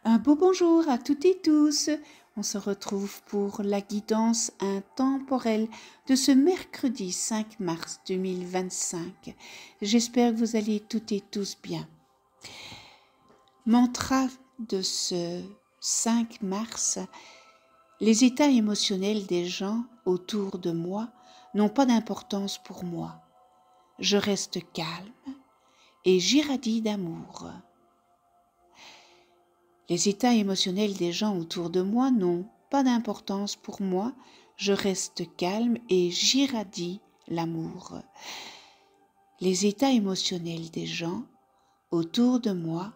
Un beau bonjour à toutes et tous. On se retrouve pour la guidance intemporelle de ce mercredi 5 mars 2025. J'espère que vous allez toutes et tous bien. Mantra de ce 5 mars, les états émotionnels des gens autour de moi n'ont pas d'importance pour moi. Je reste calme et j'irradie d'amour. Les états émotionnels des gens autour de moi n'ont pas d'importance pour moi, je reste calme et j'irradie l'amour. Les états émotionnels des gens autour de moi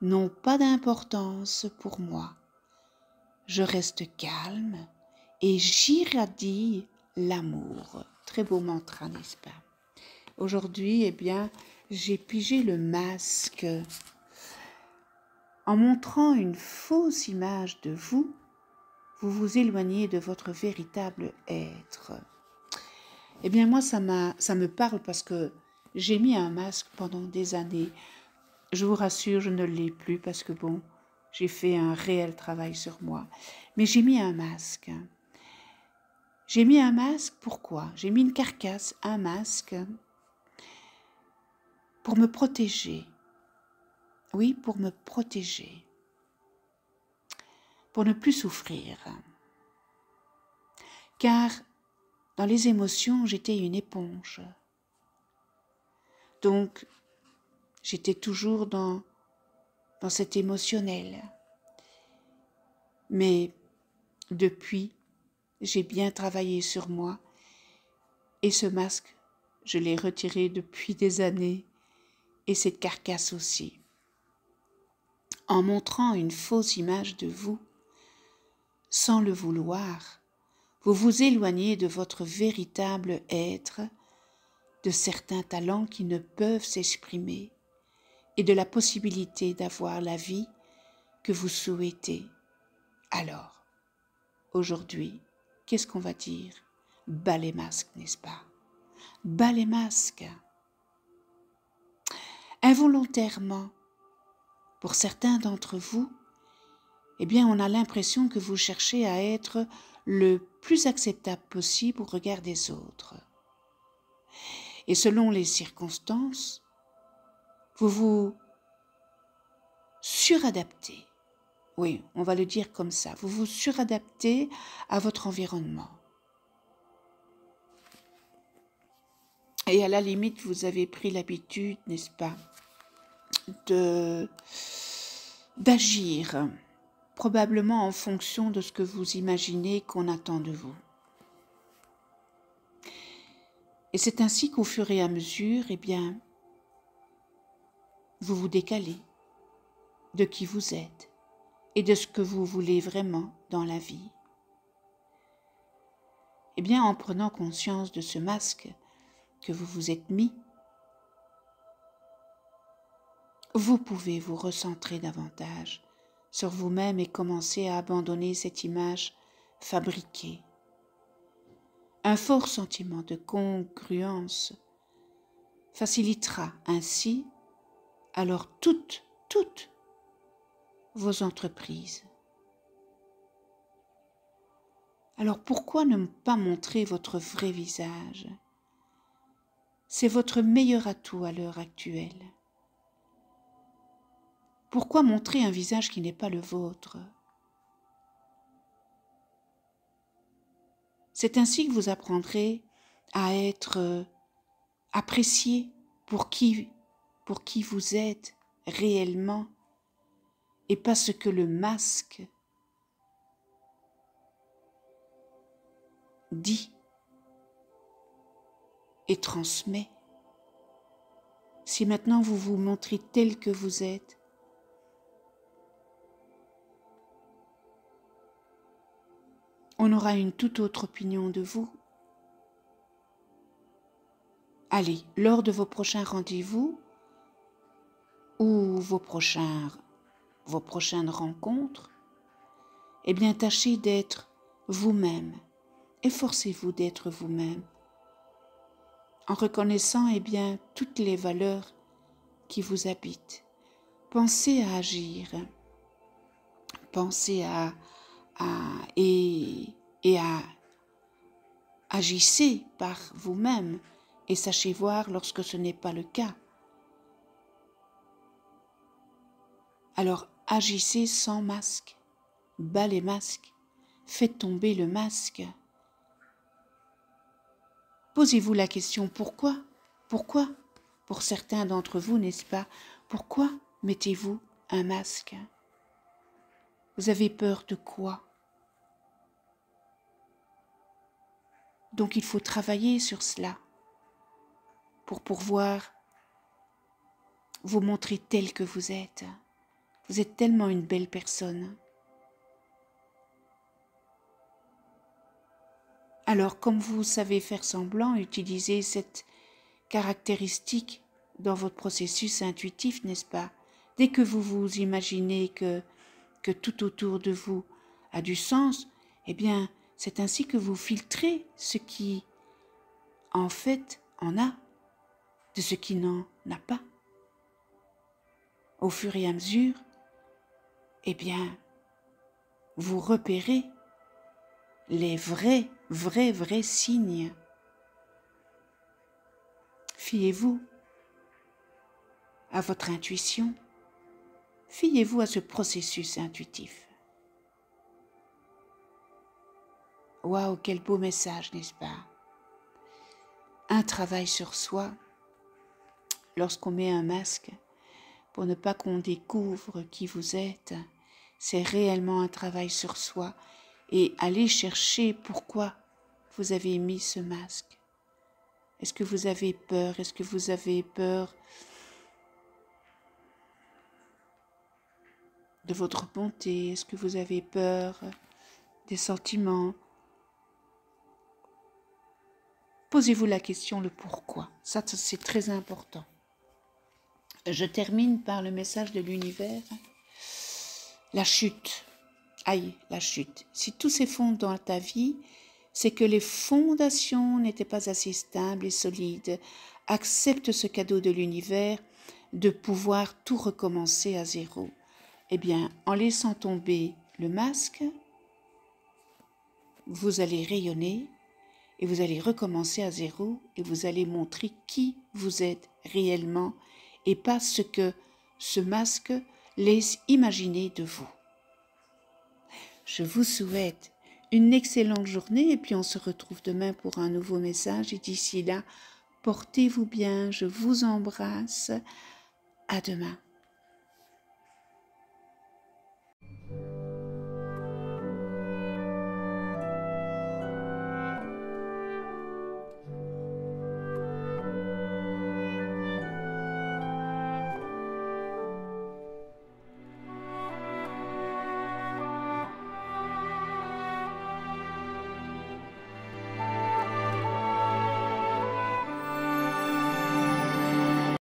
n'ont pas d'importance pour moi, je reste calme et j'irradie l'amour. Très beau mantra, n'est-ce pas? Aujourd'hui, j'ai pigé le masque. En montrant une fausse image de vous, vous vous éloignez de votre véritable être. Moi, ça me parle parce que j'ai mis un masque pendant des années. Je vous rassure, je ne l'ai plus parce que j'ai fait un réel travail sur moi. Mais j'ai mis un masque. J'ai mis un masque, pourquoi? J'ai mis une carcasse, un masque, pour me protéger. Oui, pour me protéger. Pour ne plus souffrir. Car dans les émotions, j'étais une éponge. Donc, j'étais toujours dans cet émotionnel. Mais depuis, j'ai bien travaillé sur moi et ce masque, je l'ai retiré depuis des années et cette carcasse aussi. En montrant une fausse image de vous, sans le vouloir, vous vous éloignez de votre véritable être, de certains talents qui ne peuvent s'exprimer et de la possibilité d'avoir la vie que vous souhaitez. Alors, aujourd'hui, qu'est-ce qu'on va dire? Bas les masques, n'est-ce pas? Bas les masques. Involontairement, pour certains d'entre vous, on a l'impression que vous cherchez à être le plus acceptable possible au regard des autres. Et selon les circonstances, vous vous suradaptez. Oui, on va le dire comme ça. Vous vous suradaptez à votre environnement. Et à la limite, vous avez pris l'habitude, n'est-ce pas, d'agir, probablement en fonction de ce que vous imaginez qu'on attend de vous. Et c'est ainsi qu'au fur et à mesure, vous vous décalez de qui vous êtes et de ce que vous voulez vraiment dans la vie. En prenant conscience de ce masque que vous vous êtes mis, vous pouvez vous recentrer davantage sur vous-même et commencer à abandonner cette image fabriquée. Un fort sentiment de congruence facilitera ainsi alors toutes vos entreprises. Alors pourquoi ne pas montrer votre vrai visage? C'est votre meilleur atout à l'heure actuelle. Pourquoi montrer un visage qui n'est pas le vôtre? C'est ainsi que vous apprendrez à être apprécié pour qui vous êtes réellement et pas ce que le masque dit et transmet. Si maintenant vous vous montrez tel que vous êtes, on aura une toute autre opinion de vous. Allez, lors de vos prochains rendez-vous ou vos prochaines rencontres, tâchez d'être vous-même. Efforcez-vous d'être vous-même en reconnaissant toutes les valeurs qui vous habitent. Pensez à agir pensez et agissez par vous-même et sachez voir lorsque ce n'est pas le cas. Alors agissez sans masque, bas les masques, faites tomber le masque. Posez-vous la question pourquoi? Pourquoi? Pour certains d'entre vous, n'est-ce pas? Pourquoi mettez-vous un masque? Vous avez peur de quoi? Donc il faut travailler sur cela pour pouvoir vous montrer tel que vous êtes. Vous êtes tellement une belle personne. Alors, comme vous savez faire semblant, utilisez cette caractéristique dans votre processus intuitif, n'est-ce pas? Dès que vous vous imaginez que tout autour de vous a du sens, eh bien, c'est ainsi que vous filtrez ce qui, en fait, en a, de ce qui n'en a pas. Au fur et à mesure, eh bien, vous repérez les vrais signes. Fiez-vous à votre intuition, fiez-vous à ce processus intuitif. Waouh, quel beau message, n'est-ce pas? Un travail sur soi, lorsqu'on met un masque, pour ne pas qu'on découvre qui vous êtes, c'est réellement un travail sur soi et aller chercher pourquoi vous avez mis ce masque. Est-ce que vous avez peur? Est-ce que vous avez peur de votre bonté? Est-ce que vous avez peur des sentiments? Posez-vous la question, le pourquoi. Ça, c'est très important. Je termine par le message de l'univers. La chute. Aïe, la chute. Si tout s'effondre dans ta vie, c'est que les fondations n'étaient pas assez stables et solides. Accepte ce cadeau de l'univers de pouvoir tout recommencer à zéro. Eh bien, en laissant tomber le masque, vous allez rayonner et vous allez recommencer à zéro et vous allez montrer qui vous êtes réellement et pas ce que ce masque laisse imaginer de vous. Je vous souhaite une excellente journée et puis on se retrouve demain pour un nouveau message. Et d'ici là, portez-vous bien, je vous embrasse. À demain.